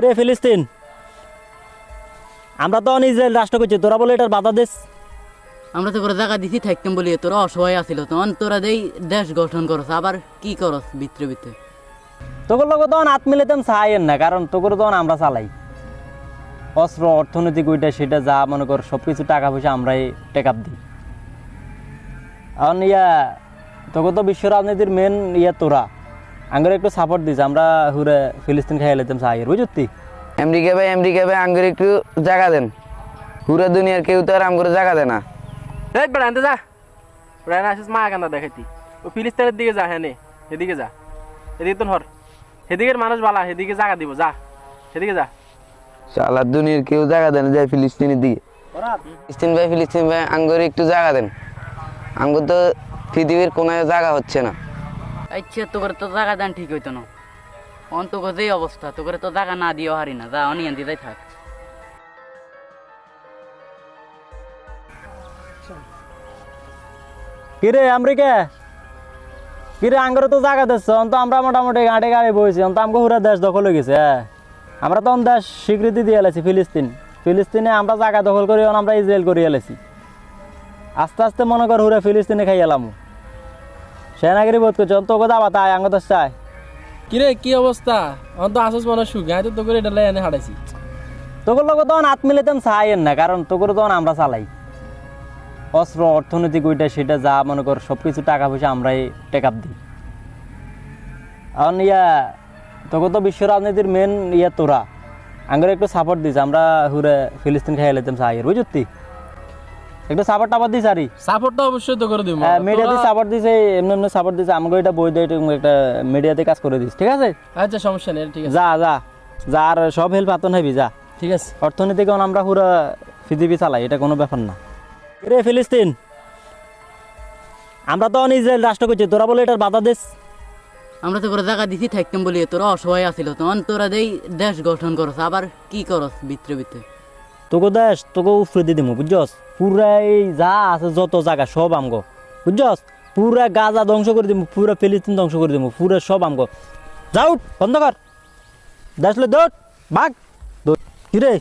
রে ফিলিস্তিন, আমরা তো ইসরায়েল রাষ্ট্র করছি, তোরা বলে এটার বাধা দেশ। আমরা তো করে জায়গা দিছি থাকতাম বলি তোরা অসহায় আছিল তখন তোরা দেই দেশ গঠন করছ আবার কি করস ভিতরে ভিতরে তোর লোক তখন হাত মিলাইতাম চাইয়েন না, কারণ তোর তখন আমরা চালাই অস্ত্র অর্থনৈতিক ওইটা সেটা যা মনে কর সব কিছু টাকা পয়সা আমরাই টেক আপ দিই। এখন তোকে তো বিশ্ব রাজনীতির মেন তোরা আঙ্গুর একটু সাপোর্ট দিস, আমরা হুরে ফিলিস্তিন খাইয়ে লাইতাম চাইয়ের বুঝতি। আমেরিকা ভাই আঙ্গুর একটু জায়গা দেন, পুরো দুনিয়ার কেউ তো আর আমগুলো জায়গা দেয় না। বেড়াতে যা বেড়ানো আসিস মা কান্দা দেখাইতি ও ফিলিস্তিনের দিকে যা, হ্যাঁ নে এদিকে যা, এদিকে তো হর সেদিকের মানুষ বালা, সেদিকে জায়গা দিব, যা সেদিকে যা। সালা দুনিয়ার কেউ জায়গা দেন যায় ফিলিস্তিনের দিকে। ফিলিস্তিন ভাই আঙ্গুর একটু জায়গা দেন, আঙ্গুর তো পৃথিবীর কোনো জায়গা হচ্ছে না। আচ্ছা তোকে তো জায়গা দেন ঠিক হইতো না, অন তোকে যেই অবস্থা তোকে তো জায়গা না দিও হারি না, যা অনিয়ান দিদাই থাক। কিরে আমেরিকা, কিরে আঙ্গুর তো জায়গা দিচ্ছ, তো আমরা মোটামুটি গাড়ি গাড়ি বইছি, তো আমাকে পুরো দেশ দখল হয়ে গেছে। আমরা তখন দেশ স্বীকৃতি দিয়ে এলাইছি ফিলিস্তিনে আমরা জায়গা দখল করি, আমরা ইসরায়েল করে এলাইছি। আস্তে আস্তে মনে কর হুরে ফিলিস্তিনে খাই এলাম, সেনাগিরি বোধ করছে তোকে যাবা তাই আঙ্গ দেশ চাই। কিরে কি অবস্থা, আমার তো আসস মনে সুখ তো তোকে এটা এনে হারাইছি। তোর লোক তখন হাত মিলাইতাম চাইয়েন না, কারণ তোর তখন আমরা চালাই অস্ত্র অর্থনৈতিক ওইটা সেটা যা মনে কর সব কিছু টাকা পয়সা আমরাই টেক আপ দিই। এখন তোকে তো বিশ্ব রাজনীতির মেন তোরা আঙ্গুর একটু সাপোর্ট দিস, আমরা হুরে ফিলিস্তিন খাইয়ে লাইতাম চাইয়ের বুঝতি। একটু সাপোর্ট টাপোর্ট দিস আরই, সাপোর্টটা অবশ্যই তো করে দিব। মিডিয়াতে সাপোর্ট দিছে, এমনি এমনি সাপোর্ট দিছে, আমাকে এটা বই দিয়ে একটা মিডিয়াতে কাজ করে দিস, ঠিক আছে? আচ্ছা সমস্যা নেই, ঠিক আছে যা যা যা, আর সব হেল্প হাতন হবি যা, ঠিক আছে। অর্থনীতি কারণ আমরা পুরো পৃথিবী চালাই, এটা কোনো ব্যাপার না। রে ফিলিস্তিন, আমরা তো ইসরায়েল রাষ্ট্র করছি, তোরা বলে এটার বাধা দেশ। আমরা তো করে জায়গা দিছি থাকতাম বলি তোরা অসহায় আছিল তখন তোরা দেই দেশ গঠন করছ আবার কি করস ভিতরে ভিতরে তোকে দেশ তোকে উফরে দিয়ে দিমু বুঝছস, পুরাই যা আছে যত জায়গা সব আমগো বুঝছস, পুরা গাজা ধ্বংস করে দিমু, পুরা ফিলিস্তিন ধ্বংস করে দিমু, পুরা সব আমগো। যাও বন্ধ কর, দেশলে দৌড় ভাগ দৌড়। কিরে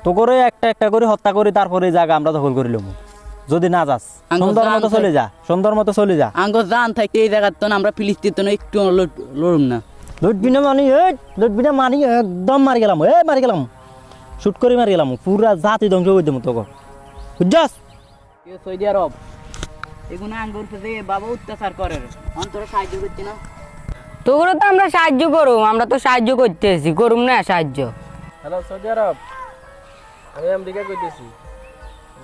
তোকে একটা একটা করে হত্যা করি, তারপরে এই জায়গা আমরা দখল করিলাম। যদি না যাস সুন্দর মতো চলে যা, সুন্দর মতো চলে যা। আঙ্গ জান থাকতে এই জায়গার তো আমরা ফিলিস্তিন তো একটু লড়ুম না। লুটবি না মানি একদম মারি গেলাম, মারি গেলাম, শুট করে মারি গেলাম, পুরা জাতি ধ্বংস করে দেবো তোকে বুঝছস। সৌদি আরব এগুলো আঙ্গুর যে বাবা অত্যাচার করে অন্তরে সাহায্য করছি না। তোগুলো তো আমরা সাহায্য করুম, আমরা তো সাহায্য করতেছি, করুম না সাহায্য। হ্যালো সৌদি আরব, আমি আমেরিকা কইতেছি,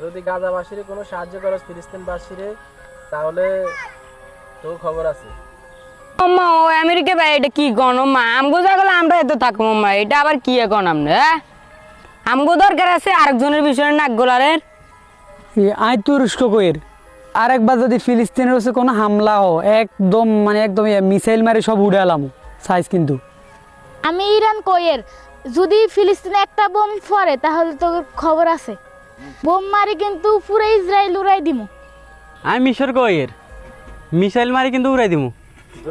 যদি গাজাবাসীর কোনো সাহায্য করস ফিলিস্তিনবাসীরে তাহলে তো খবর আছে। আম্মা ও আমেরিকা ভাই এটা কি গণ মা আমগো জাগলে আমরা এত থাকবো মা, এটা আবার কি এখন আমরা আমগো দরকার আছে আরেকজনের বিষয়ে নাক গোলারের। আই তুরস্ক কইর আরেকবার যদি ফিলিস্তিনের হচ্ছে কোনো হামলা হো একদম একদম মিসাইল মারি সব উড়ে এলাম সাইজ। কিন্তু আমি ইরান কইয়ের যদি ফিলিস্তিনে একটা বোম পড়ে তাহলে তো খবর আছে, বোম মারি কিন্তু পুরো ইসরায়েল উড়াই দিমু। আমি মিশর কইয়ের মিসাইল মারি কিন্তু উড়াই দিমু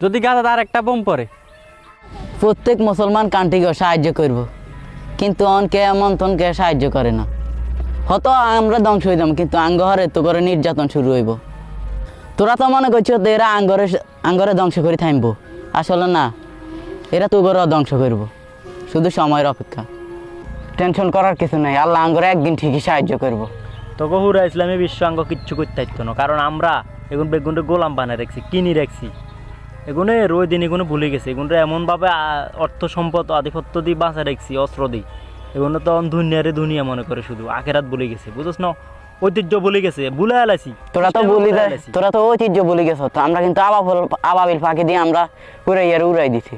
যদি গাজাতে আর একটা বোম পড়ে। প্রত্যেক মুসলমান কান্ট্রিকে সাহায্য করব, কিন্তু অনকে এমন তনকে সাহায্য করে না। হয়তো আমরা ধ্বংস হয়ে যাবো, কিন্তু আঙ্গহরে তো করে নির্যাতন শুরু হইব। তোরা তো মনে করছো তো এরা আঙ্গরে ধ্বংস করে থামবো, আসলে না, এরা তো করে ধ্বংস করব, শুধু সময়ের অপেক্ষা। টেনশন করার কিছু নাই, আল্লাহ আঙ্গরে একদিন ঠিকই সাহায্য করব। তোকে হুরা ইসলামী বিশ্ব আঙ্গ কিচ্ছু করতে পারতো না, কারণ আমরা এখন বেগুনটা গোলাম বানিয়ে রাখছি, কিনি রাখছি। এগুলো রোজ দিন এগুলো ভুলে গেছে, এগুলো এমনভাবে অর্থ সম্পদ আধিপত্য দিয়ে বাঁচা রাখছি, অস্ত্র দিই। এগুলো তো দুনিয়ারে দুনিয়া মনে করে, শুধু আখেরাত ভুলে গেছে বুঝছ না, ঐতিহ্য ভুলে গেছে, ভুলে আলাইছি। তোরা তো ঐতিহ্য ভুলে গেছো, তো আমরা কিন্তু আবাবিল ফাঁকি দিয়ে আমরা উড়াই দিছি।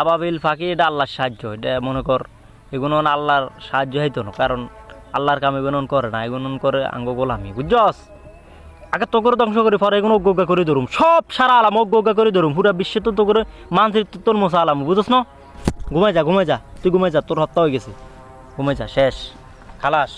আবাবিল ফাঁকি এটা আল্লাহর সাহায্য, এটা মনে কর এগুলো আল্লাহর সাহায্য হইতো না, কারণ আল্লাহর কাম এগুলো করে না, এগুলো করে আঙ্গ গোলামি বুঝছস। আগে তো করে ধ্বংস করি, পরে এগুলো অজ্ঞা করে ধরুম, সব সারা আলাম অজ্ঞা করে ধরুম, পুরা বিশ্বে তো করে মানচিত্র তোর মশা আলাম বুঝছ না। ঘুমাই যা তুই ঘুমাই যা, তোর হত্যা হয়ে গেছে, ঘুমাই যা, শেষ খালাস।